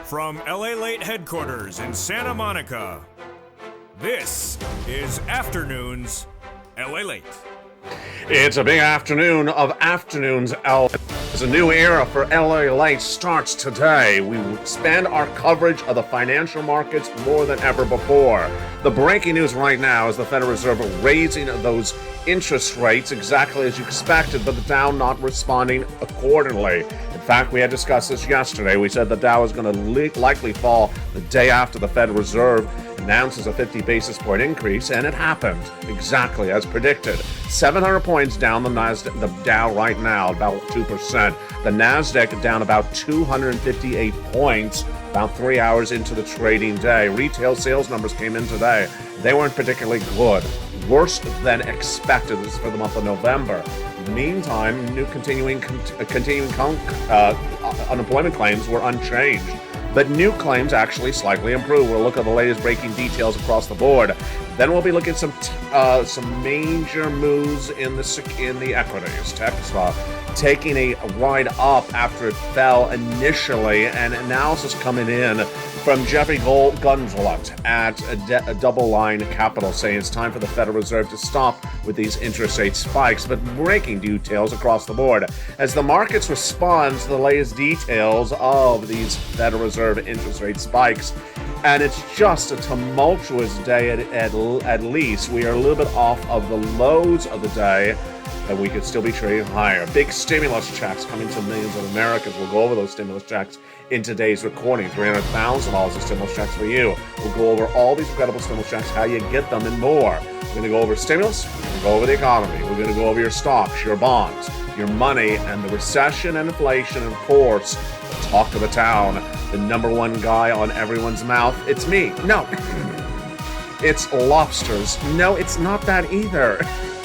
From LALATE headquarters in Santa Monica, this is Afternoons LALATE. It's a big afternoon of afternoons. As a new era for LALATE starts today, we expand our coverage of the financial markets more than ever before. The breaking news right now is the Federal Reserve raising those interest rates exactly as you expected, but the Dow not responding accordingly. In fact, we had discussed this yesterday. We said the Dow is going to likely fall the day after the Federal Reserve announces a 50 basis point increase, and it happened exactly as predicted. 700 points down the Dow right now, about 2%. The Nasdaq down about 258 points about 3 hours into the trading day. Retail sales numbers came in today. They weren't particularly good. Worse than expected. This is for the month of November. Meantime, new continuing unemployment claims were unchanged, but new claims actually slightly improved. We'll look at the latest breaking details across the board. Then we'll be looking at some major moves in the equities. Tesla taking a ride up after it fell initially, and analysis coming in from Jeffrey Gunzlot at a Double Line Capital saying it's time for the Federal Reserve to stop with these interest rate spikes, but breaking details across the board as the markets respond to the latest details of these Federal Reserve interest rate spikes. And it's just a tumultuous day at least. We are a little bit off of the lows of the day, and we could still be trading higher. Big stimulus checks coming to millions of Americans. We'll go over those stimulus checks in today's recording. $300,000 of stimulus checks for you. We'll go over all these incredible stimulus checks, how you get them, and more. We're going to go over stimulus. We're going to go over the economy. We're going to go over your stocks, your bonds, your money, and the recession and inflation, and of course, the talk of the town, the number one guy on everyone's mouth. It's me. No. It's lobsters. No, it's not that either.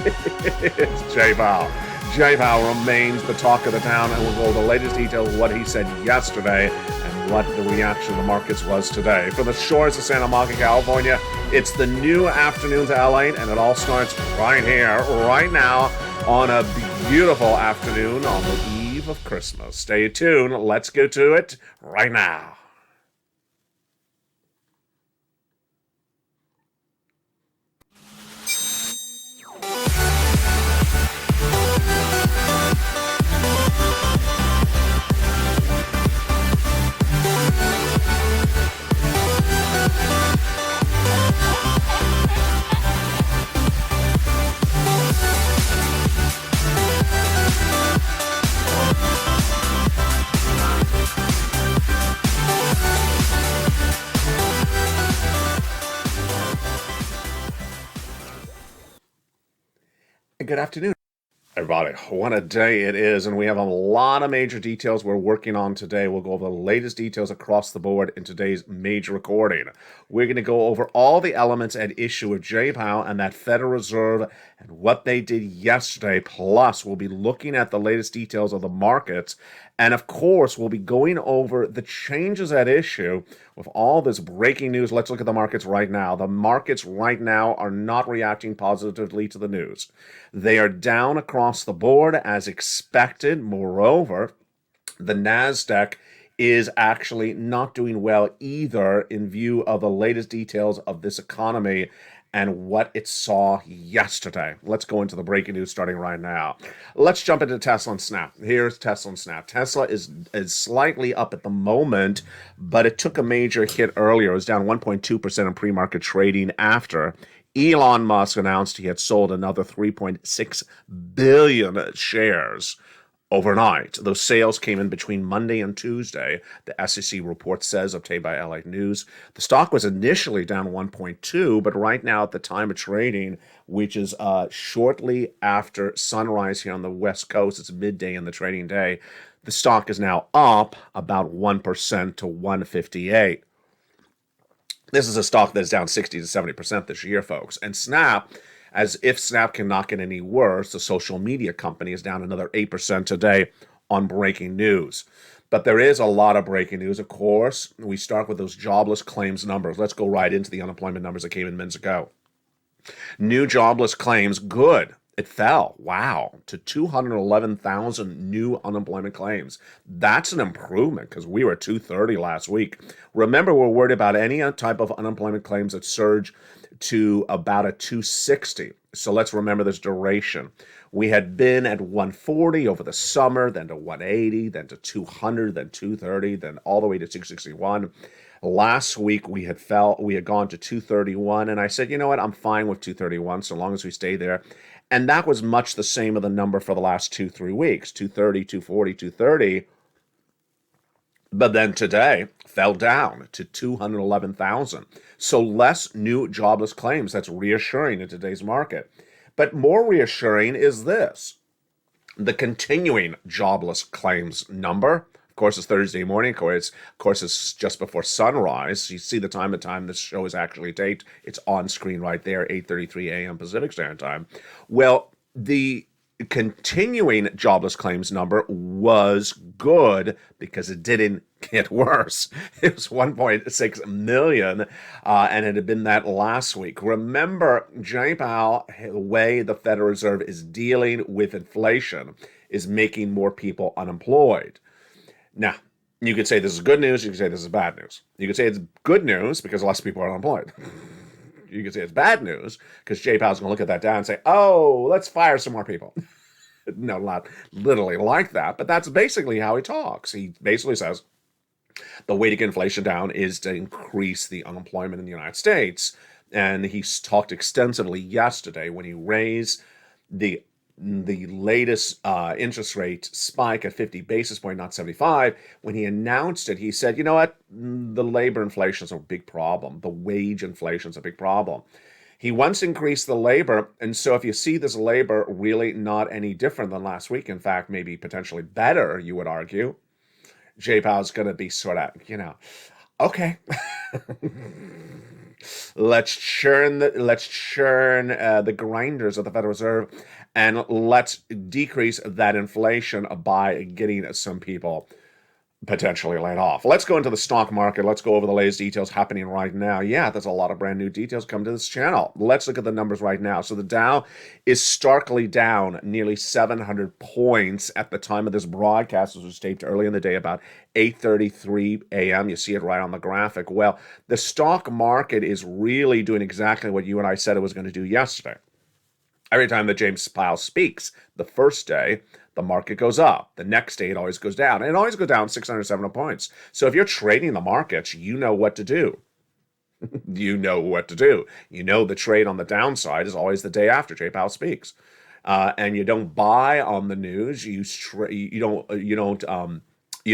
It's Jay Powell. Jay Powell remains the talk of the town, and we'll go over the latest details of what he said yesterday and what the reaction of the markets was today. From the shores of Santa Monica, California, it's the new Afternoons LALATE, and it all starts right here, right now, on a beautiful afternoon on the eve of Christmas. Stay tuned. Let's get to it right now. Good afternoon, everybody. What a day it is, and we have a lot of major details we're working on today. We'll go over the latest details across the board in today's major recording. We're going to go over all the elements at issue with Jay Powell and that Federal Reserve and what they did yesterday. Plus, we'll be looking at the latest details of the markets. And of course, we'll be going over the changes at issue with all this breaking news. Let's look at the markets right now. The markets right now are not reacting positively to the news. They are down across the board as expected. Moreover, the Nasdaq is actually not doing well either in view of the latest details of this economy and what it saw yesterday. Let's go into the breaking news starting right now. Let's jump into Tesla and Snap. Here's Tesla and Snap. Tesla is slightly up at the moment, but it took a major hit earlier. It was down 1.2% in pre-market trading after Elon Musk announced he had sold another 3.6 billion shares overnight. Those sales came in between Monday and Tuesday, the SEC report says, obtained by LA News. The stock was initially down 1.2, but right now at the time of trading, which is shortly after sunrise here on the West Coast, it's midday in the trading day, the stock is now up about 1% to 158. This is a stock that's down 60 to 70% this year, folks. And Snap, as if Snap cannot get any worse, the social media company is down another 8% today on breaking news. But there is a lot of breaking news, of course. We start with those jobless claims numbers. Let's go right into the unemployment numbers that came in minutes ago. New jobless claims, good. It fell, wow, to 211,000 new unemployment claims. That's an improvement because we were at 230 last week. Remember, we're worried about any type of unemployment claims that surge to about a 260. So let's remember this duration. We had been at 140 over the summer, then to 180, then to 200, then 230, then all the way to 261. Last week we had gone to 231, and I said, you know what, I'm fine with 231 so long as we stay there. And that was much the same of the number for the last 2-3 weeks, 230, 240, 230. But then today fell down to 211,000. So less new jobless claims. That's reassuring in today's market. But more reassuring is this. The continuing jobless claims number, of course, it's Thursday morning. Of course, it's just before sunrise. You see the time this show is actually taped. It's on screen right there, 8:33 a.m. Pacific Standard Time. Well, the continuing jobless claims number was good because it didn't get worse. It was 1.6 million, and it had been that last week. Remember, Jay Powell, the way the Federal Reserve is dealing with inflation is making more people unemployed. Now, you could say this is good news, you could say this is bad news. You could say it's good news because less people are unemployed. You could say it's bad news because Jay Powell's going to look at that down and say, oh, let's fire some more people. No, not literally like that, but that's basically how he talks. He basically says the way to get inflation down is to increase the unemployment in the United States. And he talked extensively yesterday when he raised the latest interest rate spike at 50 basis point, not 75. When he announced it, he said, you know what? The labor inflation is a big problem. The wage inflation is a big problem. He once increased the labor, and so if you see this labor really not any different than last week, in fact, maybe potentially better, you would argue, Jay Powell's going to be sort of, okay. Let's churn the grinders of the Federal Reserve, and let's decrease that inflation by getting some people potentially laid off. Let's go into the stock market. Let's go over the latest details happening right now. Yeah, there's a lot of brand new details coming to this channel. Let's look at the numbers right now. So the Dow is starkly down nearly 700 points at the time of this broadcast. This was taped early in the day, about 8:33 a.m. You see it right on the graphic. Well, the stock market is really doing exactly what you and I said it was going to do yesterday. Every time that James Powell speaks, the first day, the market goes up. The next day, it always goes down. And it always goes down 600, 700 points. So if you're trading the markets, you know what to do. You know what to do. You know the trade on the downside is always the day after Jay Powell speaks. And you don't buy on the news. You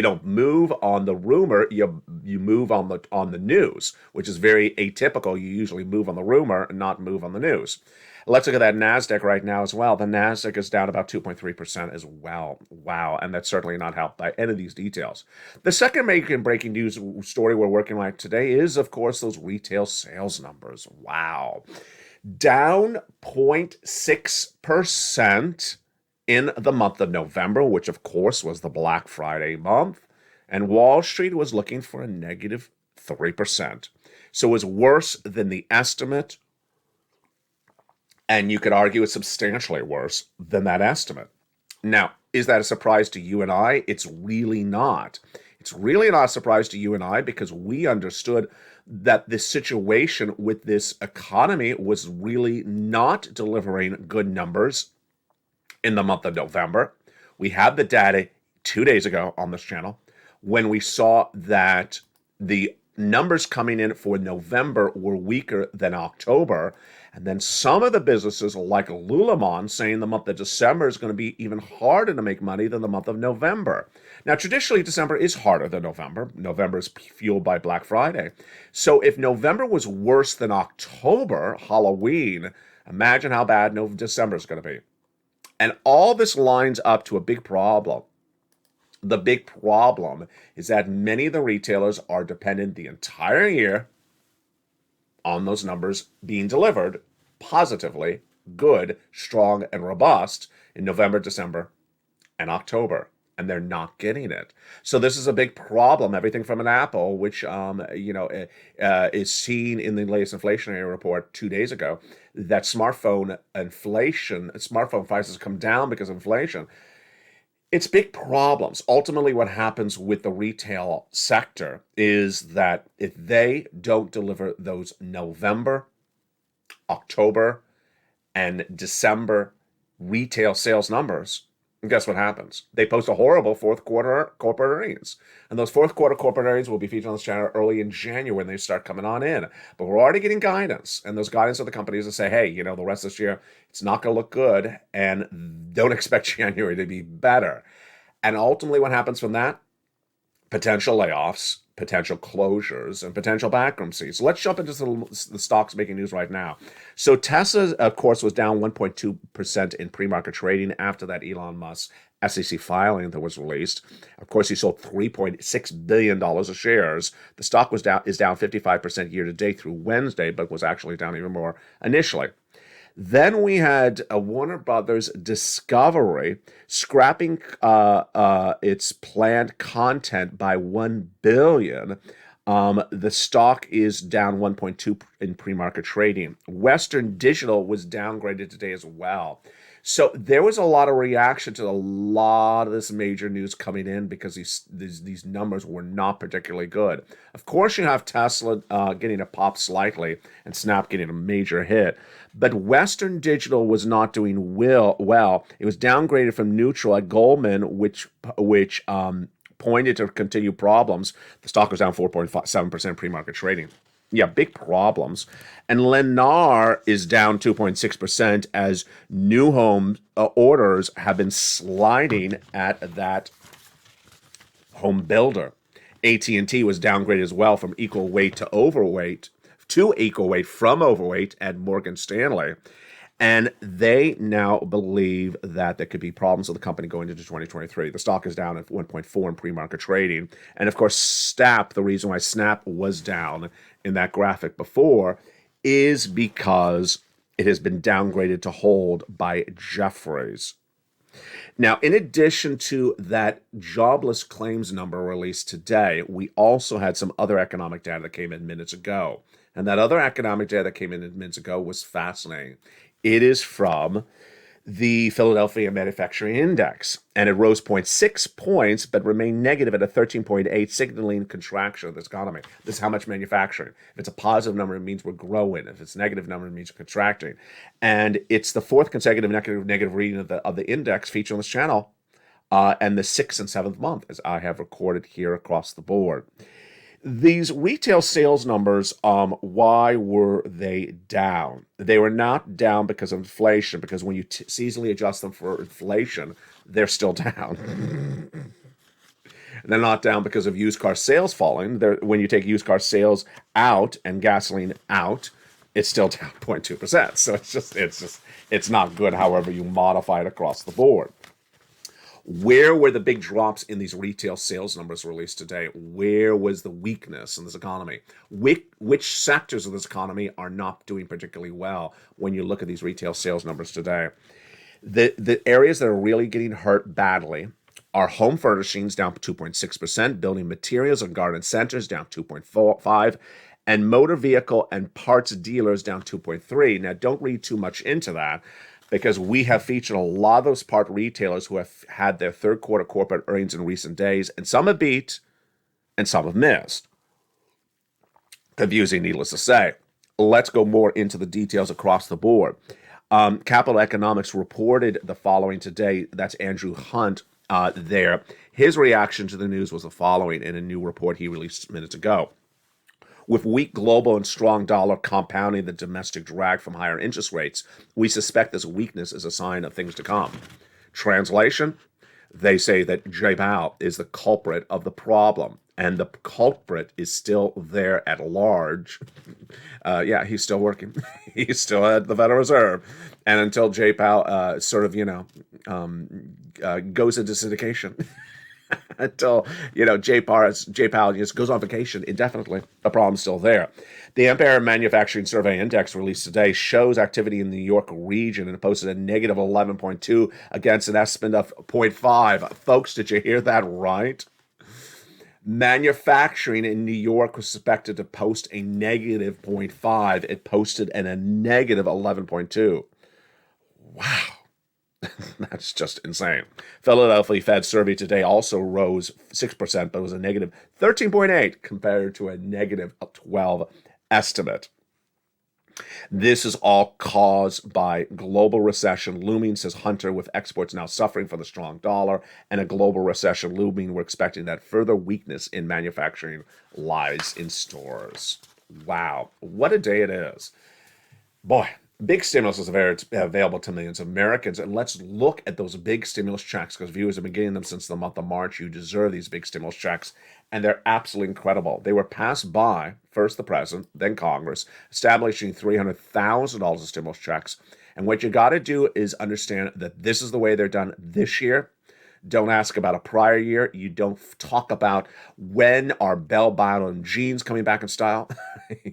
don't move on the rumor. You move on the news, which is very atypical. You usually move on the rumor and not move on the news. Let's look at that NASDAQ right now as well. The NASDAQ is down about 2.3% as well. Wow, and that's certainly not helped by any of these details. The second breaking news story we're working on today is, of course, those retail sales numbers. Wow. Down 0.6% in the month of November, which, of course, was the Black Friday month. And Wall Street was looking for a negative 3%. So it was worse than the estimate. And you could argue it's substantially worse than that estimate. Now, is that a surprise to you and I? It's really not. It's really not a surprise to you and I because we understood that this situation with this economy was really not delivering good numbers in the month of November. We had the data 2 days ago on this channel when we saw that the numbers coming in for November were weaker than October. And then some of the businesses like Lululemon saying the month of December is going to be even harder to make money than the month of November. Now, traditionally, December is harder than November. November is fueled by Black Friday. So if November was worse than October, Halloween, imagine how bad December is going to be. And all this lines up to a big problem. The big problem is that many of the retailers are dependent the entire year on those numbers being delivered positively, good, strong, and robust in November, December, and October. and they're not getting it. So this is a big problem. Everything from an Apple, which is seen in the latest inflationary report 2 days ago, that smartphone prices come down because of inflation. It's big problems. Ultimately, what happens with the retail sector is that if they don't deliver those November, October, and December retail sales numbers, and guess what happens? They post a horrible fourth quarter corporate earnings. And those fourth quarter corporate earnings will be featured on this channel early in January when they start coming on in. But we're already getting guidance. And those guidance of the companies that say, hey, the rest of this year, it's not going to look good. And don't expect January to be better. And ultimately what happens from that? Potential layoffs, potential closures, and potential bankruptcies. Let's jump into the stocks making news right now. So Tesla, of course, was down 1.2% in pre-market trading after that Elon Musk SEC filing that was released. Of course, he sold $3.6 billion of shares. The stock is down 55% year to date through Wednesday, but was actually down even more initially. Then we had a Warner Brothers Discovery scrapping its planned content by $1 billion. The stock is down 1.2 in pre-market trading. Western Digital was downgraded today as well. So there was a lot of reaction to a lot of this major news coming in because these numbers were not particularly good. Of course, you have Tesla getting a pop slightly and Snap getting a major hit. But Western Digital was not doing well. It was downgraded from neutral at Goldman, which pointed to continued problems. The stock was down 4.7% pre-market trading. Yeah, big problems. And Lennar is down 2.6% as new home orders have been sliding at that home builder. AT&T was downgraded as well from equal weight to equal weight from overweight at Morgan Stanley. And they now believe that there could be problems with the company going into 2023. The stock is down at 1.4 in pre-market trading. And of course, Snap, the reason why Snap was down in that graphic before is because it has been downgraded to hold by Jefferies. Now, in addition to that jobless claims number released today, we also had some other economic data that came in minutes ago. And that other economic data that came in minutes ago was fascinating. It is from the Philadelphia Manufacturing Index, and it rose 0.6 points, but remained negative at a 13.8, signaling contraction of this economy. This is how much manufacturing. If it's a positive number, it means we're growing. If it's a negative number, it means we're contracting. And it's the fourth consecutive negative reading of the index featured on this channel, and the 6th and 7th month, as I have recorded here across the board. These retail sales numbers, why were they down? They were not down because of inflation, because when you seasonally adjust them for inflation, they're still down. They're not down because of used car sales falling. When you take used car sales out and gasoline out, it's still down 0.2%. So it's not good however you modify it across the board. Where were the big drops in these retail sales numbers released today? Where was the weakness in this economy? Which sectors of this economy are not doing particularly well when you look at these retail sales numbers today? The areas that are really getting hurt badly are home furnishings down 2.6%, building materials and garden centers down 2.5%, and motor vehicle and parts dealers down 2.3%. Now, don't read too much into that, because we have featured a lot of those part retailers who have had their third quarter corporate earnings in recent days, and some have beat and some have missed. Confusing, needless to say. Let's go more into the details across the board. Capital Economics reported the following today. That's Andrew Hunt there. His reaction to the news was the following in a new report he released minutes ago. With weak global and strong dollar compounding the domestic drag from higher interest rates, we suspect this weakness is a sign of things to come. Translation, they say that Jay Powell is the culprit of the problem, and the culprit is still there at large. He's still working. He's still at the Federal Reserve. And until Jay Powell goes into syndication, until, J Powell just goes on vacation indefinitely. The problem's still there. The Empire Manufacturing Survey Index released today shows activity in the New York region and it posted a negative 11.2 against an estimate of 0.5. Folks, did you hear that right? Manufacturing in New York was expected to post a negative 0.5. It posted a negative 11.2. Wow. That's just insane. Philadelphia Fed survey today also rose 6%, but it was a negative 13.8 compared to a negative 12 estimate. This is all caused by global recession looming, says Hunter, with exports now suffering from the strong dollar and a global recession looming. We're expecting that further weakness in manufacturing lies in stores. Wow, what a day it is. Boy, big stimulus is available to millions of Americans, and let's look at those big stimulus checks because viewers have been getting them since the month of March. You deserve these big stimulus checks, and they're absolutely incredible. They were passed by, first the president, then Congress, establishing $300,000 of stimulus checks. And what you got to do is understand that this is the way they're done this year. Don't ask about a prior year. You don't talk about when are bell-bottom jeans coming back in style.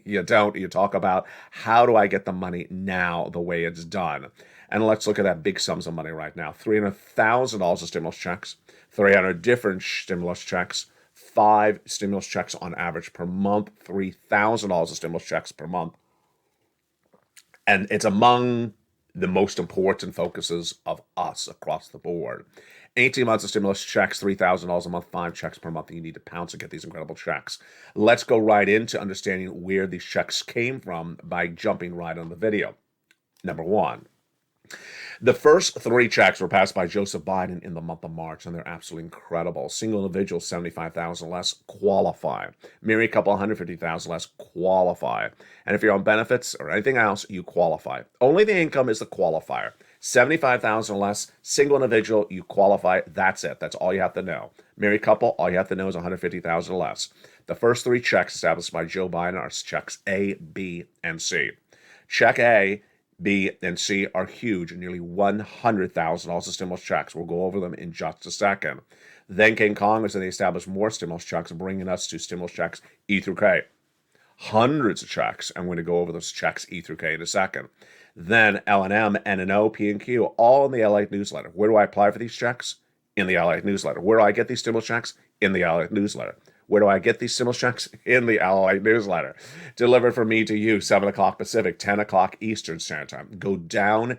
You don't. You talk about how do I get the money now the way it's done. And let's look at that big sums of money right now. $300,000 of stimulus checks, 300 different stimulus checks, 5 stimulus checks on average per month, $3,000 of stimulus checks per month. And it's among the most important focuses of us across the board. 18 months of stimulus checks, $3,000 a month, 5 checks per month. You need to pounce to get these incredible checks. Let's go right into understanding where these checks came from by jumping right on the video. Number one, the first 3 checks were passed by Joseph Biden in the month of March, and they're absolutely incredible. Single individual, $75,000 less, qualify. Married couple, $150,000 less, qualify. And if you're on benefits or anything else, you qualify. Only the income is the qualifier. $75,000 less, single individual, you qualify. That's it. That's all you have to know. Married couple, all you have to know is $150,000 less. The first 3 checks established by Joe Biden are checks A, B, and C. Check A, B, and C are huge, nearly $100,000 of stimulus checks. We'll go over them in just a second. Then came Congress and they established more stimulus checks, bringing us to stimulus checks E through K. Hundreds of checks. I'm going to go over those checks E through K in a second. Then L&M, N&O, P and Q, all in the LALATE newsletter. Where do I apply for these checks? In the LALATE newsletter. Where do I get these stimulus checks? In the LALATE newsletter. Where do I get these stimulus checks? In the LALATE newsletter. Delivered from me to you, 7 o'clock Pacific, 10 o'clock Eastern Standard Time. Go down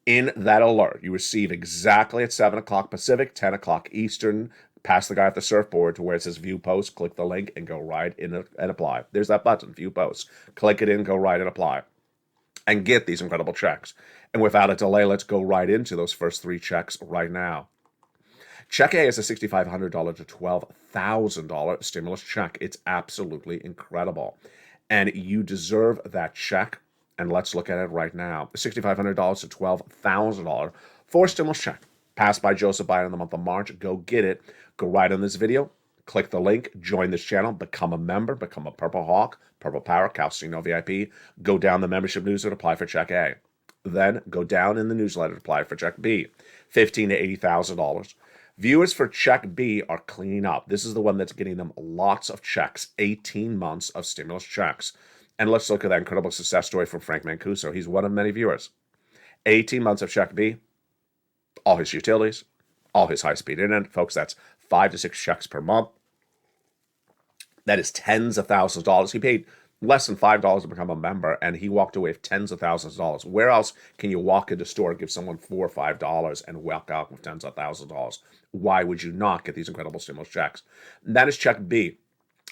in that alert. You receive exactly at 7 o'clock Pacific, 10 o'clock Eastern. Pass the guy at the surfboard to where it says View Post. Click the link and go right in and apply. There's that button, View Post. Click it in, go right and apply. And get these incredible checks. And without a delay, let's go right into those first 3 checks right now. Check A is a $6,500 to $12,000 stimulus check. It's absolutely incredible. And you deserve that check. And let's look at it right now. $6,500 to $12,000 for a stimulus check. Passed by Joseph Biden in the month of March. Go get it. Go right on this video. Click the link. Join this channel. Become a member. Become a Purple Hawk, Purple Power, Calcino VIP. Go down the membership newsletter. Apply for check A. Then go down in the newsletter. Apply for check B. $15,000 to $80,000. Viewers for check B are cleaning up. This is the one that's getting them lots of checks, 18 months of stimulus checks. And let's look at that incredible success story from Frank Mancuso. He's one of many viewers. 18 months of check B, all his utilities, all his high-speed internet. Folks, that's 5 to 6 checks per month. That is tens of thousands of dollars. He paid less than $5 to become a member, and he walked away with tens of thousands of dollars. Where else can you walk into a store, give someone $4 or $5, and walk out with tens of thousands of dollars? Why would you not get these incredible stimulus checks? And that is check B.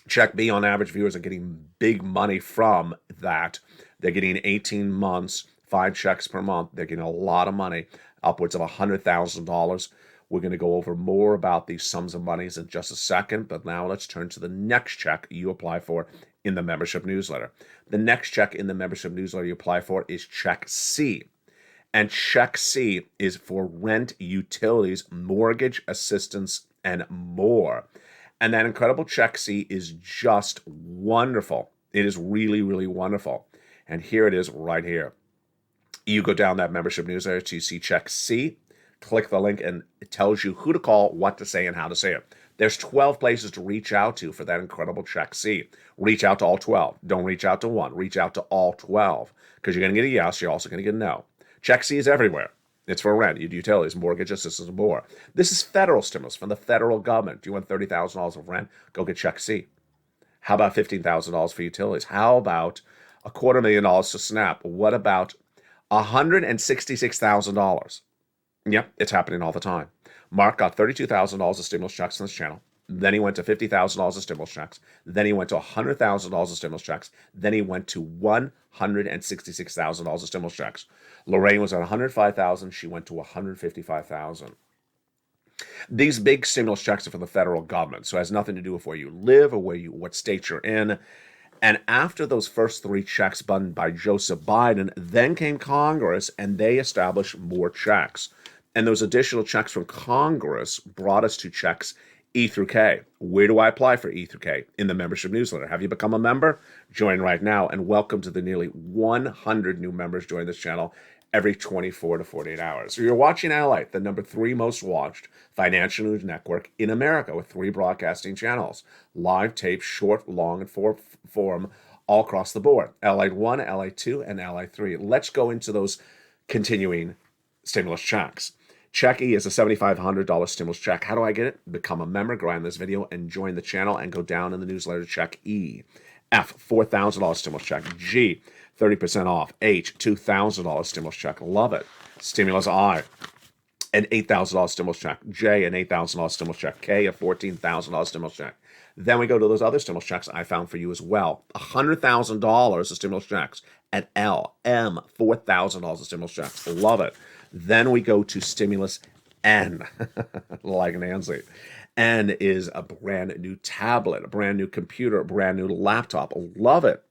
Check B, on average, viewers are getting big money from that. They're getting 18 months, 5 checks per month. They're getting a lot of money, upwards of $100,000. We're going to go over more about these sums of monies in just a second, but now let's turn to the next check you apply for in the membership newsletter. The next check in the membership newsletter you apply for is check C. And check C is for rent, utilities, mortgage assistance, and more. And that incredible check C is just wonderful. It is really, really wonderful. And here it is right here. You go down that membership newsletter to see check C. Click the link and it tells you who to call, what to say, and how to say it. There's 12 places to reach out to for that incredible check C. Reach out to all 12. Don't reach out to one. Reach out to all 12 because you're going to get a yes. You're also going to get a no. Check C is everywhere. It's for rent, utilities, mortgage assistance, and more. This is federal stimulus from the federal government. Do you want $30,000 of rent? Go get check C. How about $15,000 for utilities? How about $250,000 to SNAP? What about $166,000? Yep, it's happening all the time. Mark got $32,000 of stimulus checks on this channel. Then he went to $50,000 of stimulus checks. Then he went to $100,000 of stimulus checks. Then he went to $166,000 of stimulus checks. Lorraine was at $105,000. She went to $155,000. These big stimulus checks are for the federal government, so it has nothing to do with where you live or what state you're in. And after those first three checks done by Joseph Biden, then came Congress, and they established more checks. And those additional checks from Congress brought us to checks E through K. Where do I apply for E through K? In the membership newsletter. Have you become a member? Join right now, and welcome to the nearly 100 new members join this channel every 24 to 48 hours. So you're watching LALATE, the number 3 most watched financial news network in America with 3 broadcasting channels. Live tape, short, long, and form all across the board. LALATE 1, LALATE 2, and LALATE 3. Let's go into those continuing stimulus checks. Check E is a $7,500 stimulus check. How do I get it? Become a member, go on this video, and join the channel, and go down in the newsletter to check E. F, $4,000 stimulus check. G, 30% off. H, $2,000 stimulus check. Love it. Stimulus I, an $8,000 stimulus check. J, an $8,000 stimulus check. K, a $14,000 stimulus check. Then we go to those other stimulus checks I found for you as well. $100,000 of stimulus checks. At L, M, $4,000 of stimulus checks. Love it. Then we go to stimulus N, like Nancy. N is a brand new tablet, a brand new computer, a brand new laptop. Love it.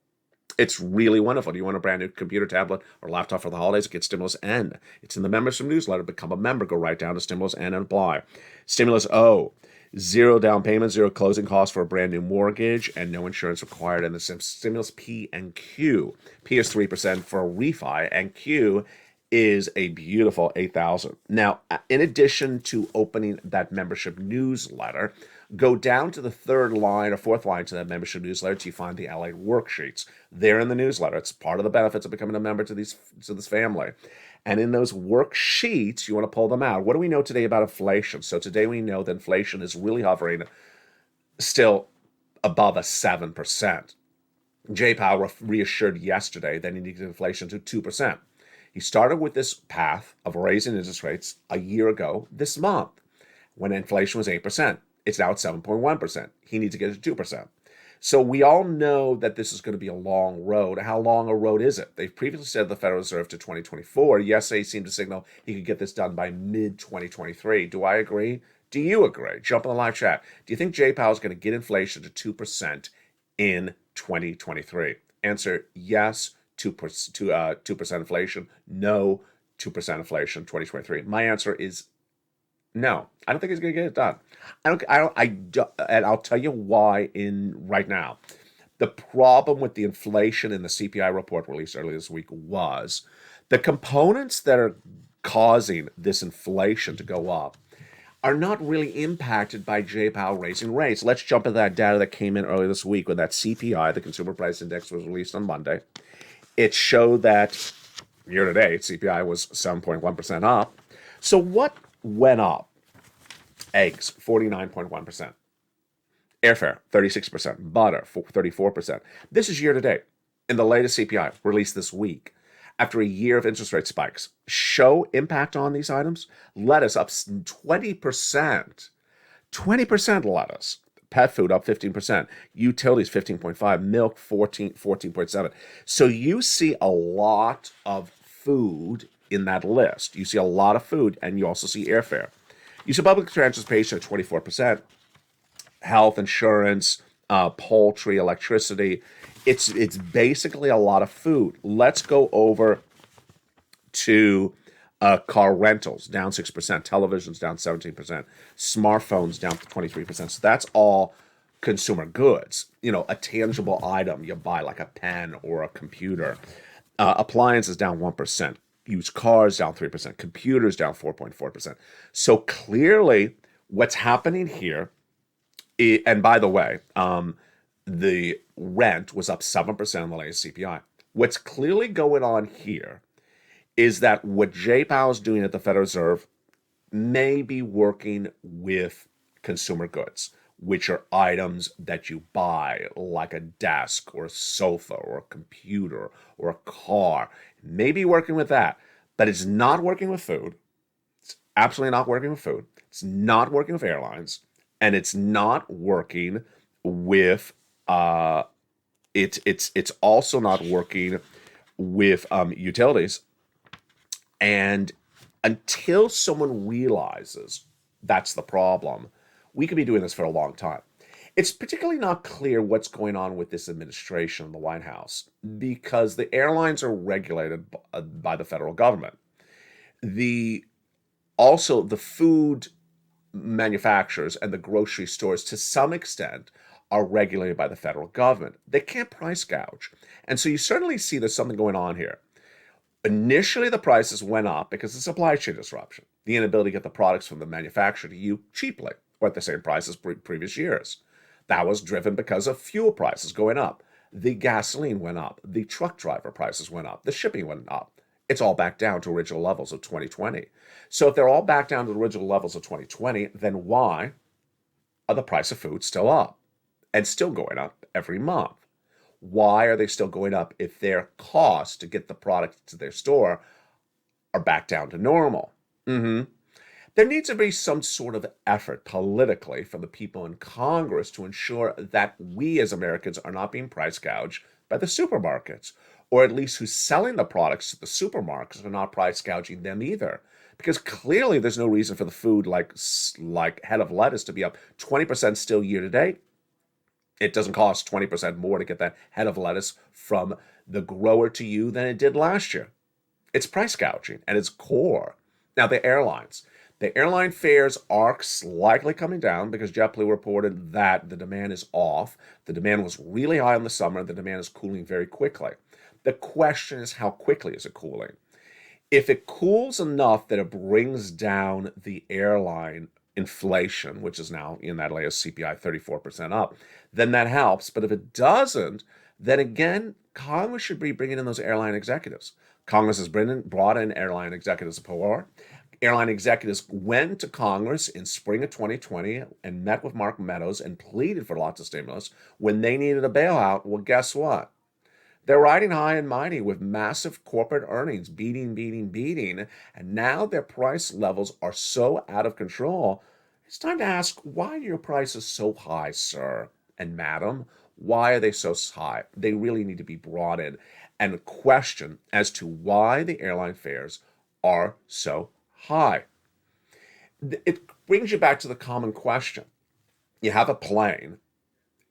It's really wonderful. Do you want a brand new computer, tablet, or laptop for the holidays? Get Stimulus N. It's in the membership newsletter. Become a member. Go right down to Stimulus N and apply. Stimulus O, 0 down payment, 0 closing costs for a brand new mortgage, and no insurance required. And the Stimulus P and Q. P is 3% for a refi, and Q is a beautiful $8,000. Now, in addition to opening that membership newsletter, go down to the third line or fourth line to that membership newsletter till you find the LA worksheets. They're in the newsletter. It's part of the benefits of becoming a member to this family. And in those worksheets, you want to pull them out. What do we know today about inflation? So today we know that inflation is really hovering still above a 7%. Jay Powell reassured yesterday that he needed inflation to 2%. He started with this path of raising interest rates a year ago this month when inflation was 8%. It's now at 7.1%. He needs to get it to 2%. So we all know that this is going to be a long road. How long a road is it? They've previously said the Federal Reserve to 2024. Yesterday seemed to signal he could get this done by mid-2023. Do I agree? Do you agree? Jump in the live chat. Do you think Jay Powell is going to get inflation to 2% in 2023? Answer, yes. 2% inflation, no, 2% inflation, 2023. My answer is no. I don't think he's going to get it done. And I'll tell you why right now. The problem with the inflation in the CPI report released earlier this week was the components that are causing this inflation to go up are not really impacted by Jay Powell raising rates. Let's jump into that data that came in earlier this week when that CPI, the Consumer Price Index, was released on Monday. It showed that year-to-date, CPI was 7.1% up. So what went up? Eggs, 49.1%. Airfare, 36%. Butter, 34%. This is year-to-date. In the latest CPI, released this week, after a year of interest rate spikes, show impact on these items. Lettuce up 20%. 20% lettuce. Pet food up 15%, utilities 15.5%, milk 14.7%. So you see a lot of food in that list. You see a lot of food, and you also see airfare. You see public transportation at 24%, health insurance, poultry, electricity. It's basically a lot of food. Let's go over to car rentals, down 6%, televisions down 17%, smartphones down 23%. So that's all consumer goods, a tangible item you buy like a pen or a computer. Appliances down 1%. Used cars down 3%, computers down 4.4%. So clearly, what's happening here, and by the way, the rent was up 7% on the latest CPI. What's clearly going on here is that what Jay Powell is doing at the Federal Reserve may be working with consumer goods, which are items that you buy, like a desk or a sofa or a computer or a car. Maybe working with that, but it's not working with food. It's absolutely not working with food. It's not working with airlines, and it's not working with. It's also not working with utilities. And until someone realizes that's the problem, we could be doing this for a long time. It's particularly not clear what's going on with this administration in the White House because the airlines are regulated by the federal government. Also, the food manufacturers and the grocery stores, to some extent, are regulated by the federal government. They can't price gouge. And so you certainly see there's something going on here. Initially, the prices went up because of supply chain disruption, the inability to get the products from the manufacturer to you cheaply or at the same price as previous years. That was driven because of fuel prices going up. The gasoline went up. The truck driver prices went up. The shipping went up. It's all back down to original levels of 2020. So if they're all back down to the original levels of 2020, then why are the price of food still up and still going up every month? Why are they still going up if their costs to get the product to their store are back down to normal? There needs to be some sort of effort politically from the people in Congress to ensure that we as Americans are not being price gouged by the supermarkets, or at least who's selling the products to the supermarkets are not price gouging them either. Because clearly there's no reason for the food like head of lettuce to be up 20% still year to date. It doesn't cost 20% more to get that head of lettuce from the grower to you than it did last year. It's price gouging at its core. Now, the airline fares are slightly coming down because JetBlue reported that the demand is off. The demand was really high in the summer. The demand is cooling very quickly. The question is, how quickly is it cooling? If it cools enough that it brings down the airline inflation, which is now in that latest CPI 34% up, then that helps. But if it doesn't, then again, Congress should be bringing in those airline executives. Congress has brought in airline executives before. Airline executives went to Congress in spring of 2020 and met with Mark Meadows and pleaded for lots of stimulus when they needed a bailout. Well, guess what? They're riding high and mighty with massive corporate earnings, beating, and now their price levels are so out of control. It's time to ask, why are your prices so high, sir and madam? Why are they so high? They really need to be brought in and questioned as to why the airline fares are so high. It brings you back to the common question. You have a plane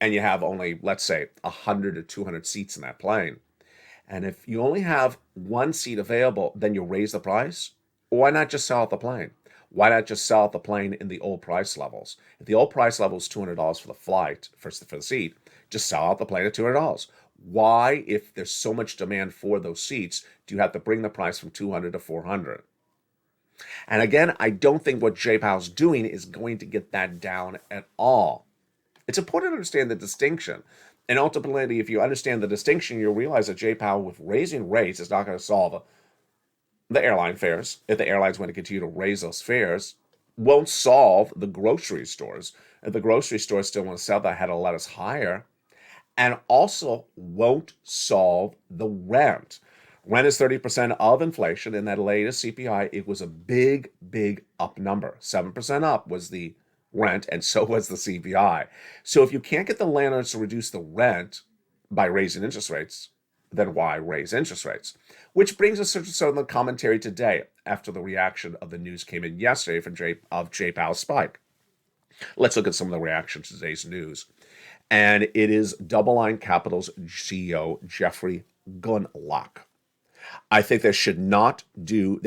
and you have only, let's say, 100 or 200 seats in that plane. And if you only have one seat available, then you raise the price? Or why not just sell out the plane? Why not just sell out the plane in the old price levels? If the old price level is $200 for the flight, for the seat, just sell out the plane at $200. Why, if there's so much demand for those seats, do you have to bring the price from $200 to $400? And again, I don't think what Jay Powell's doing is going to get that down at all. It's important to understand the distinction. And ultimately, if you understand the distinction, you'll realize that Jay Powell, with raising rates, is not going to solve the airline fares. If the airlines want to continue to raise those fares, won't solve the grocery stores. If the grocery stores still want to sell that head of lettuce higher, and also won't solve the rent. Rent is 30% of inflation. In that latest CPI, it was a big up number. 7% up was the rent, and so was the CPI. So if you can't get the landlords to reduce the rent by raising interest rates, then why raise interest rates? Which brings us to some of the commentary today after the reaction of the news came in yesterday from Jay Powell's spike. Let's look at some of the reactions to today's news. And it is DoubleLine Capital's CEO, Jeffrey Gundlach. I think they should not do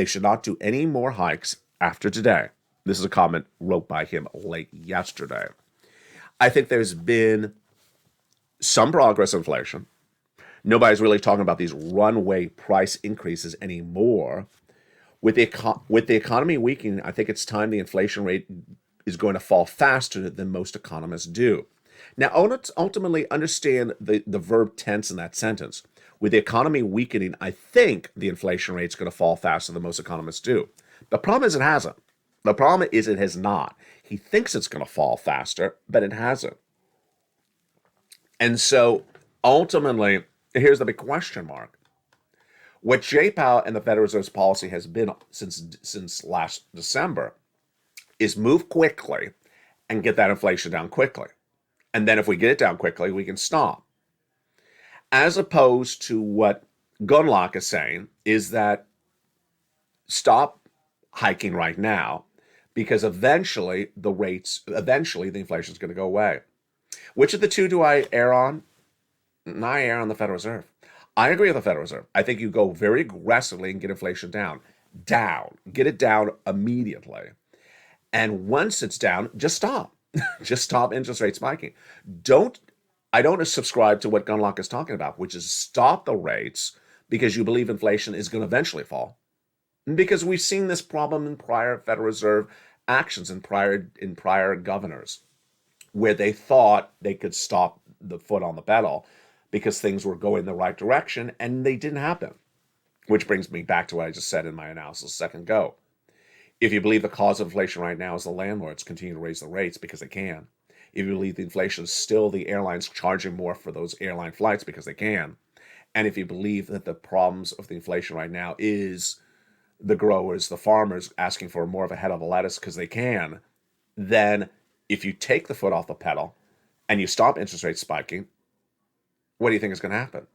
any more hikes after today. This is a comment wrote by him late yesterday. I think there's been some progress in inflation. Nobody's really talking about these runaway price increases anymore. With the economy weakening, I think it's time the inflation rate is going to fall faster than most economists do. Now, ultimately understand the verb tense in that sentence. With the economy weakening, I think the inflation rate is going to fall faster than most economists do. The problem is it hasn't. The problem is it has not. He thinks it's going to fall faster, but it hasn't. And so ultimately, here's the big question mark. What Jay Powell and the Federal Reserve's policy has been since last December is move quickly and get that inflation down quickly. And then if we get it down quickly, we can stop. As opposed to what Gundlach is saying is that stop hiking right now because eventually the inflation is going to go away. Which of the two do I err on? I err on the Federal Reserve. I agree with the Federal Reserve. I think you go very aggressively and get inflation down. Get it down immediately. And once it's down, just stop. Just stop interest rates spiking. I don't subscribe to what Gundlach is talking about, which is stop the rates because you believe inflation is going to eventually fall. Because we've seen this problem in prior Federal Reserve actions in prior governors, where they thought they could stop the foot on the pedal because things were going the right direction, and they didn't happen. Which brings me back to what I just said in my analysis a second ago. If you believe the cause of inflation right now is the landlords continue to raise the rates because they can, if you believe the inflation is still the airlines charging more for those airline flights because they can, and if you believe that the problems of the inflation right now is the growers, the farmers asking for more of a head of lettuce because they can, then if you take the foot off the pedal and you stop interest rates spiking, what do you think is going to happen?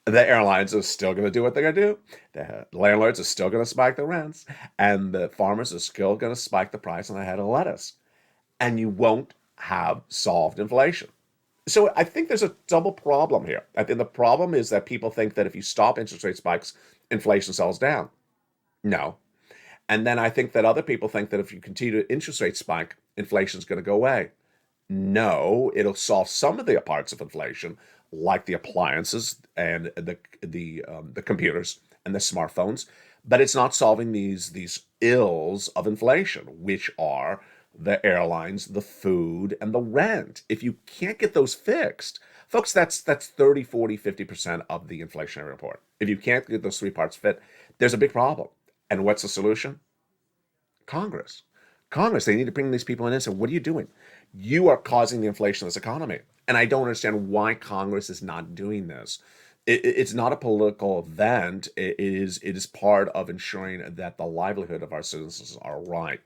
The airlines are still going to do what they're going to do. The landlords are still going to spike the rents, and the farmers are still going to spike the price on the head of lettuce. And you won't have solved inflation. So I think there's a double problem here. I think the problem is that people think that if you stop interest rate spikes, inflation settles down. No. And then I think that other people think that if you continue to interest rate spike, inflation is going to go away. No, it'll solve some of the parts of inflation, like the appliances and the computers and the smartphones, but it's not solving these ills of inflation, which are the airlines, the food, and the rent. If you can't get those fixed, folks, that's 30, 40, 50% of the inflationary report. If you can't get those three parts fit, there's a big problem. And what's the solution? Congress, they need to bring these people in and say, what are you doing? You are causing the inflation of this economy. And I don't understand why Congress is not doing this. It's not a political event. It is part of ensuring that the livelihood of our citizens are right.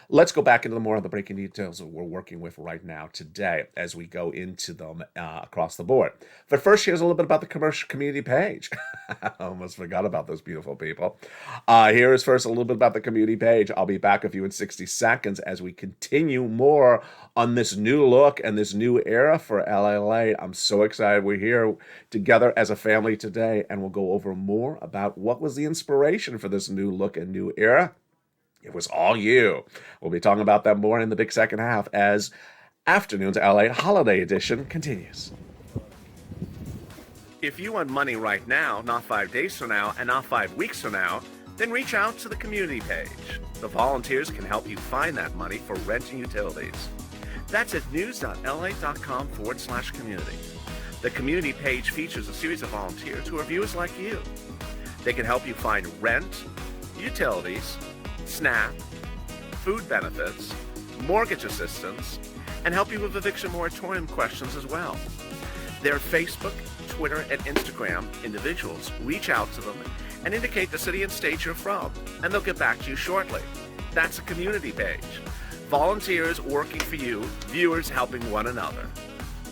Let's go back into more of the breaking details that we're working with right now today as we go into them across the board. But first, here's a little bit about the commercial community page. I almost forgot about those beautiful people. Here is first a little bit about the community page. I'll be back with you in 60 seconds as we continue more on this new look and this new era for LALATE. I'm so excited we're here together as a family today, and we'll go over more about what was the inspiration for this new look and new era. It was all you. We'll be talking about that more in the big second half as Afternoon's LA Holiday Edition continues. If you want money right now, not 5 days from now, and not 5 weeks from now, then reach out to the community page. The volunteers can help you find that money for rent and utilities. That's at news.la.com/community. The community page features a series of volunteers who are viewers like you. They can help you find rent, utilities, SNAP, food benefits, mortgage assistance, and help you with eviction moratorium questions as well. Their Facebook, Twitter, and Instagram individuals reach out to them and indicate the city and state you're from, and they'll get back to you shortly. That's a community page. Volunteers working for you, viewers helping one another.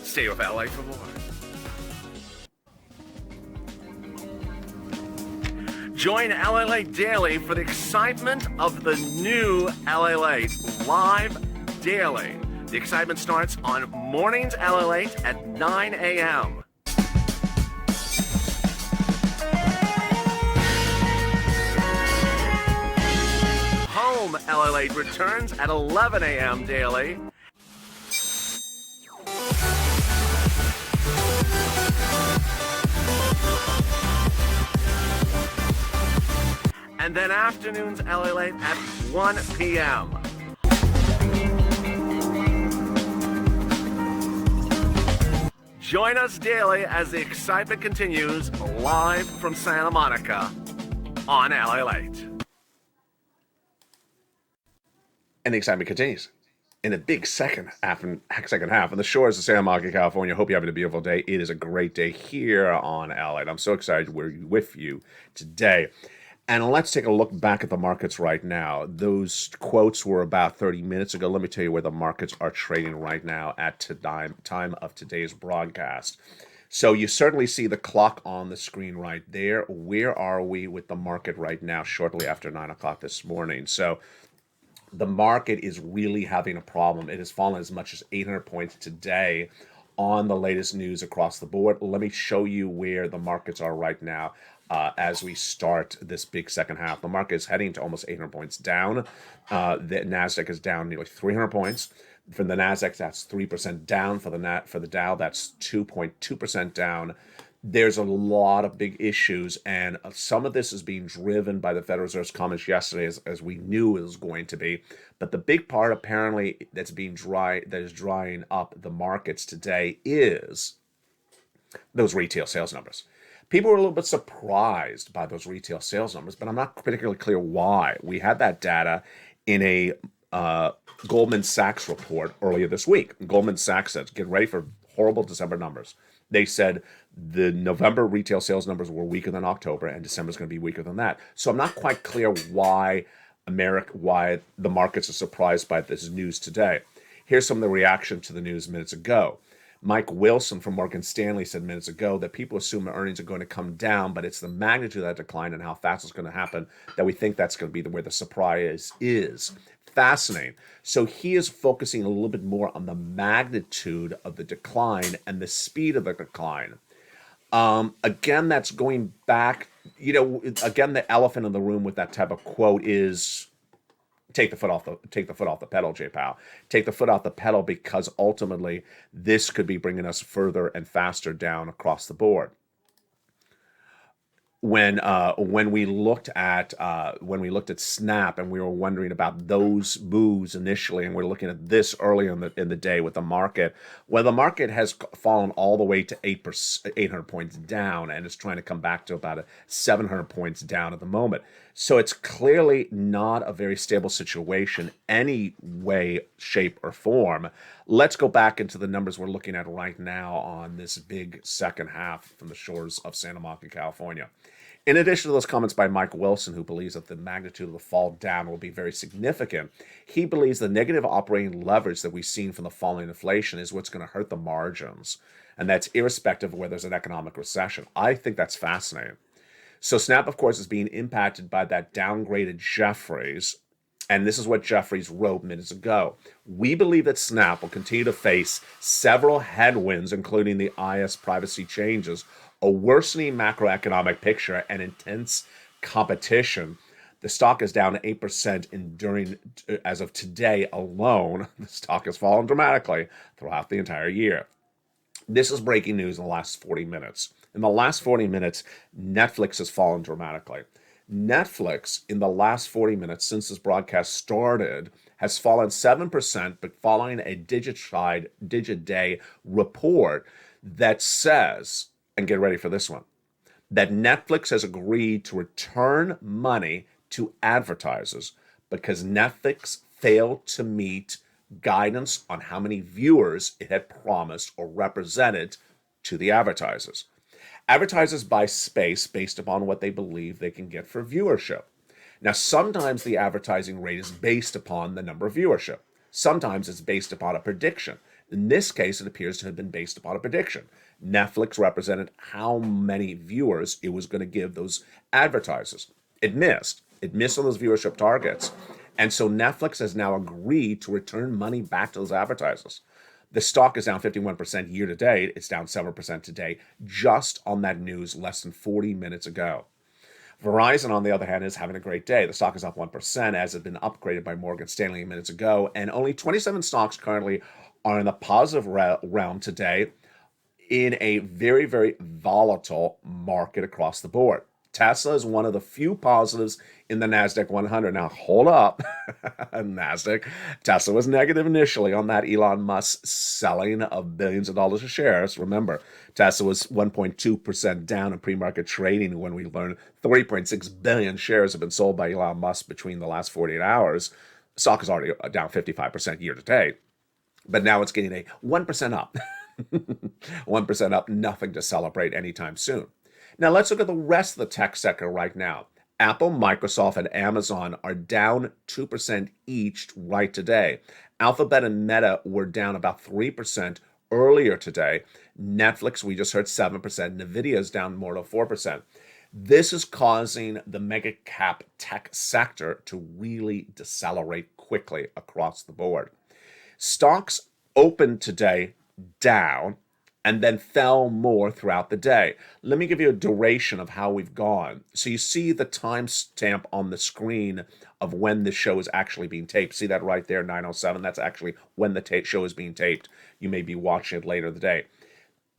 Stay with LA for more. Join LALATE Daily for the excitement of the new LALATE live daily. The excitement starts on mornings LALATE at 9 a.m. Home LALATE returns at 11 a.m. daily. and then afternoons LA Late at 1 p.m. Join us daily as the excitement continues live from Santa Monica on LA Late. And the excitement continues in a big second half on the shores of Santa Monica, California. Hope you're having a beautiful day. It is a great day here on LA. I'm so excited we're with you today. And let's take a look back at the markets right now. Those quotes were about 30 minutes ago. Let me tell you where the markets are trading right now at time of today's broadcast. So you certainly see the clock on the screen right there. Where are we with the market right now shortly after 9 o'clock this morning? So the market is really having a problem. It has fallen as much as 800 points today on the latest news across the board. Let me show you where the markets are right now as we start this big second half. The market is heading to almost 800 points down. The NASDAQ is down nearly 300 points. For the NASDAQ, that's 3% down. For the Dow, that's 2.2% down. There's a lot of big issues, and some of this is being driven by the Federal Reserve's comments yesterday, as we knew it was going to be. But the big part, apparently, that is drying up the markets today is those retail sales numbers. People were a little bit surprised by those retail sales numbers, but I'm not particularly clear why. We had that data in a Goldman Sachs report earlier this week. Goldman Sachs says, get ready for horrible December numbers. They said the November retail sales numbers were weaker than October, and December is going to be weaker than that. So I'm not quite clear why the markets are surprised by this news today. Here's some of the reaction to the news minutes ago. Mike Wilson from Morgan Stanley said minutes ago that people assume earnings are going to come down, but it's the magnitude of that decline and how fast it's going to happen that we think that's going to be where the surprise is. Fascinating. So he is focusing a little bit more on the magnitude of the decline and the speed of the decline. Again, that's going back, again, the elephant in the room with that type of quote is take the foot off the pedal, Jay Powell. Take the foot off the pedal, because ultimately this could be bringing us further and faster down across the board. When we looked at Snap and we were wondering about those moves initially, and we're looking at this earlier in the day with the market, well, the market has fallen all the way to 800 points down, and it's trying to come back to about 700 points down at the moment. So it's clearly not a very stable situation any way, shape, or form. Let's go back into the numbers we're looking at right now on this big second half from the shores of Santa Monica, California. In addition to those comments by Mike Wilson, who believes that the magnitude of the fall down will be very significant, he believes the negative operating leverage that we've seen from the falling inflation is what's going to hurt the margins. And that's irrespective of whether there's an economic recession. I think that's fascinating. So Snap, of course, is being impacted by that downgraded Jefferies. And this is what Jefferies wrote minutes ago. We believe that Snap will continue to face several headwinds, including the IS privacy changes, a worsening macroeconomic picture, and intense competition. The stock is down 8% as of today alone. The stock has fallen dramatically throughout the entire year. This is breaking news in the last 40 minutes. In the last 40 minutes, Netflix has fallen dramatically. Netflix, in the last 40 minutes since this broadcast started, has fallen 7%, but following a Digit Day report that says, and get ready for this one, that Netflix has agreed to return money to advertisers because Netflix failed to meet guidance on how many viewers it had promised or represented to the advertisers. Advertisers buy space based upon what they believe they can get for viewership. Now, sometimes the advertising rate is based upon the number of viewership. Sometimes it's based upon a prediction. In this case, it appears to have been based upon a prediction. Netflix represented how many viewers it was going to give those advertisers. It missed. It missed on those viewership targets. And so Netflix has now agreed to return money back to those advertisers. The stock is down 51% year to date. It's down 7% today, just on that news less than 40 minutes ago. Verizon, on the other hand, is having a great day. The stock is up 1%, as had been upgraded by Morgan Stanley minutes ago. And only 27 stocks currently are in the positive realm today in a very, very volatile market across the board. Tesla is one of the few positives in the NASDAQ 100. Now, hold up. NASDAQ. Tesla was negative initially on that Elon Musk selling of billions of dollars of shares. Remember, Tesla was 1.2% down in pre-market trading when we learned 3.6 billion shares have been sold by Elon Musk between the last 48 hours. Stock is already down 55% year to date, but now it's getting a 1% up. 1% up, nothing to celebrate anytime soon. Now let's look at the rest of the tech sector right now. Apple, Microsoft, and Amazon are down 2% each right today. Alphabet and Meta were down about 3% earlier today. Netflix, we just heard 7%. Nvidia is down more than 4%. This is causing the mega cap tech sector to really decelerate quickly across the board. Stocks opened today down and then fell more throughout the day. Let me give you a duration of how we've gone. So you see the timestamp on the screen of when the show is actually being taped. See that right there, 9:07? That's actually when the show is being taped. You may be watching it later in the day.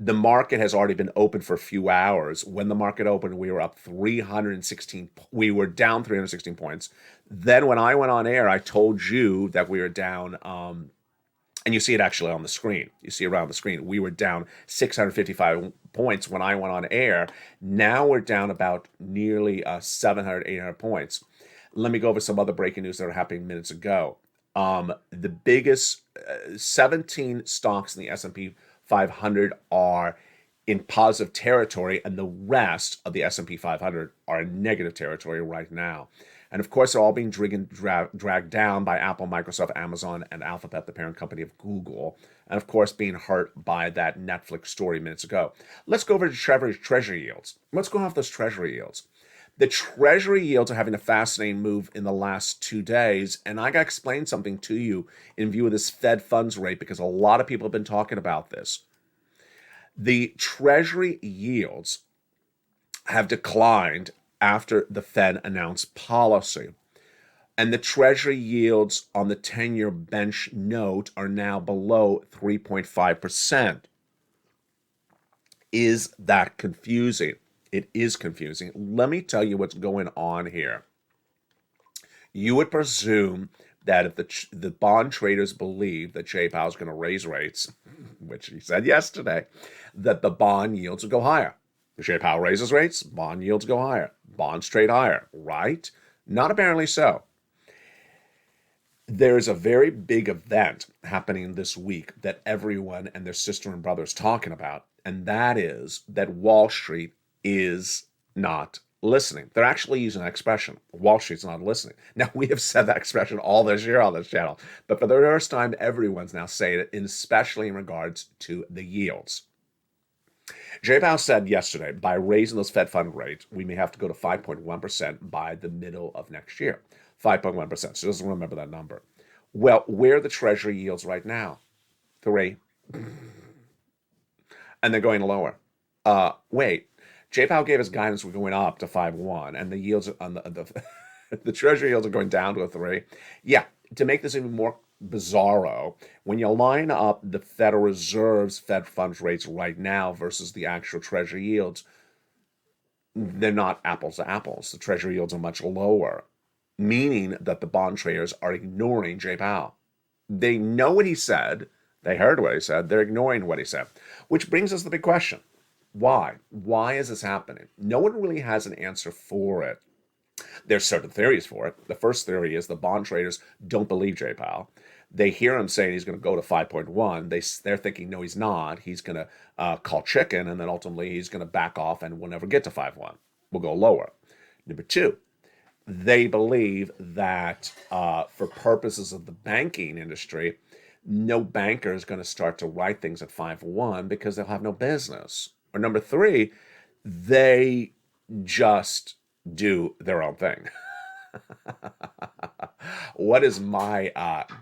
The market has already been open for a few hours. When the market opened, we were up 316. We were down 316 points. Then when I went on air, I told you that we were down, and you see it actually on the screen. You see around the screen. We were down 655 points when I went on air. Now we're down about nearly 700, 800 points. Let me go over some other breaking news that are happening minutes ago. The biggest 17 stocks in the S&P 500 are in positive territory, and the rest of the S&P 500 are in negative territory right now. And of course, they're all being dragged down by Apple, Microsoft, Amazon, and Alphabet, the parent company of Google. And of course, being hurt by that Netflix story minutes ago. Let's go over to treasury yields. Let's go off those treasury yields. The treasury yields are having a fascinating move in the last 2 days. And I got to explain something to you in view of this Fed funds rate, because a lot of people have been talking about this. The treasury yields have declined after the Fed announced policy. And the treasury yields on the 10-year bench note are now below 3.5%. Is that confusing? It is confusing. Let me tell you what's going on here. You would presume that if the bond traders believe that Jay Powell is going to raise rates, which he said yesterday, that the bond yields will go higher. If Jay Powell raises rates, bond yields go higher. Bonds trade higher, right? Not apparently so. There's a very big event happening this week that everyone and their sister and brother is talking about, and that is that Wall Street is not listening. They're actually using that expression. Wall Street's not listening. Now, we have said that expression all this year on this channel, but for the first time, everyone's now saying it, especially in regards to the yields. Jay Powell said yesterday, by raising those Fed fund rates, we may have to go to 5.1% by the middle of next year. 5.1%. So doesn't remember that number. Well, where are the treasury yields right now? 3. And they're going lower. Wait. Jay Powell gave us guidance we're going up to 5.1, and the yields on the treasury yields are going down to a 3. Yeah, to make this even more bizarro, when you line up the Federal Reserve's Fed funds rates right now versus the actual treasury yields, they're not apples to apples. The treasury yields are much lower, meaning that the bond traders are ignoring Jay Powell. They know what he said. They heard what he said. They're ignoring what he said, which brings us to the big question. Why? Why is this happening? No one really has an answer for it. There's certain theories for it. The first theory is the bond traders don't believe Jay Powell. They hear him saying he's going to go to 5.1. They're thinking, no, he's not. He's going to call chicken, and then ultimately he's going to back off and we'll never get to 5.1. We'll go lower. Number 2, they believe that for purposes of the banking industry, no banker is going to start to write things at 5.1 because they'll have no business. Or number 3, they just do their own thing. What is my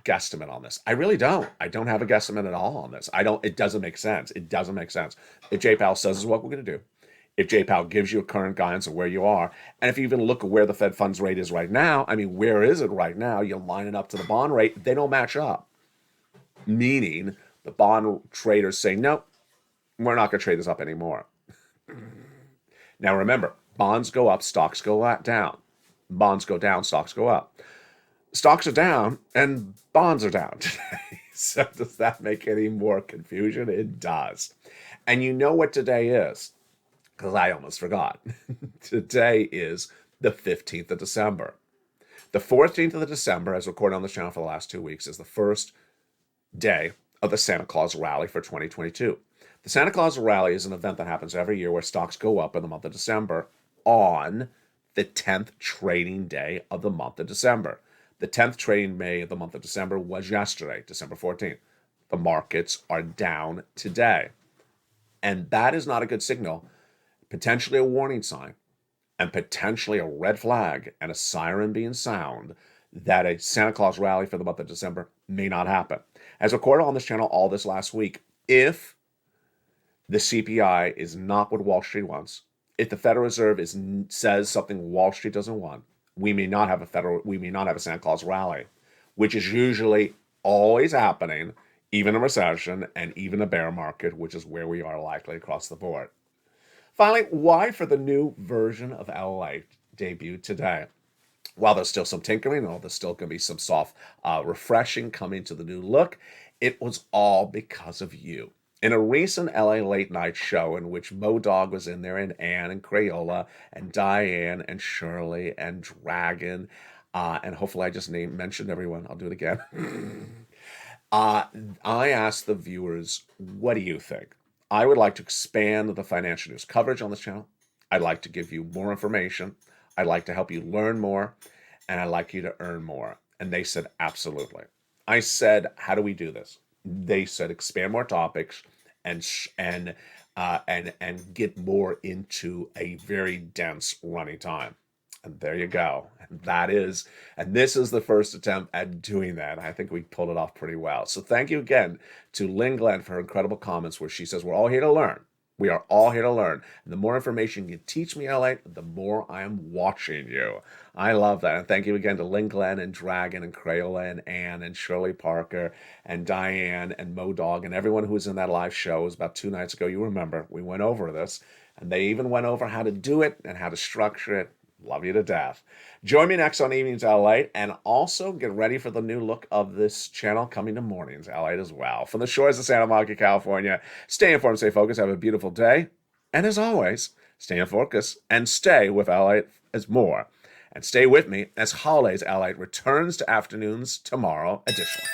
guesstimate on this? I really don't. I don't have a guesstimate at all on this. It doesn't make sense. It doesn't make sense. If Jay Powell says this is what we're going to do, if Jay Powell gives you a current guidance of where you are, and if you even look at where the Fed funds rate is right now, I mean, where is it right now? You line it up to the bond rate, they don't match up. Meaning the bond traders say, nope, we're not going to trade this up anymore. Now remember, Bonds go up, stocks go down. Bonds go down, stocks go up. Stocks are down and bonds are down today. So does that make any more confusion? It does. And you know what today is? Because I almost forgot. Today is the 15th of December. The 14th of December, as recorded on this channel for the last 2 weeks, is the first day of the Santa Claus Rally for 2022. The Santa Claus Rally is an event that happens every year where stocks go up in the month of December on the 10th trading day of the month of December. The 10th trading day of the month of December was yesterday, December 14th. The markets are down today. And that is not a good signal, potentially a warning sign, and potentially a red flag and a siren being sound that a Santa Claus rally for the month of December may not happen. As recorded on this channel all this last week, if the CPI is not what Wall Street wants, if the Federal Reserve says something Wall Street doesn't want, we may not have a Santa Claus rally, which is usually always happening, even a recession and even a bear market, which is where we are likely across the board. Finally, why for the new version of LALATE debut today? While there's still some tinkering, there's still going to be some soft refreshing coming to the new look, it was all because of you. In a recent LA Late Night show in which Mo-Dog was in there, and Ann and Crayola and Diane and Shirley and Dragon, and hopefully I just mentioned everyone. I'll do it again. I asked the viewers, what do you think? I would like to expand the financial news coverage on this channel. I'd like to give you more information. I'd like to help you learn more, and I'd like you to earn more. And they said, absolutely. I said, how do we do this? They said, expand more topics and get more into a very dense running time. And there you go. And this is the first attempt at doing that. I think we pulled it off pretty well. So thank you again to Lynn Glenn for her incredible comments where she says, we're all here to learn. We are all here to learn. And the more information you teach me, LA, the more I am watching you. I love that. And thank you again to Lynn Glenn and Dragon and Crayola and Ann and Shirley Parker and Diane and Mo-Dog and everyone who was in that live show. It was about 2 nights ago. You remember, we went over this. And they even went over how to do it and how to structure it. Love you to death. Join me next on Evenings LA, and also get ready for the new look of this channel coming to Mornings LA as well. From the shores of Santa Monica, California, stay informed, stay focused, have a beautiful day. And as always, stay in focus and stay with LA as more. And stay with me as Holidays LA returns to afternoons tomorrow additionally.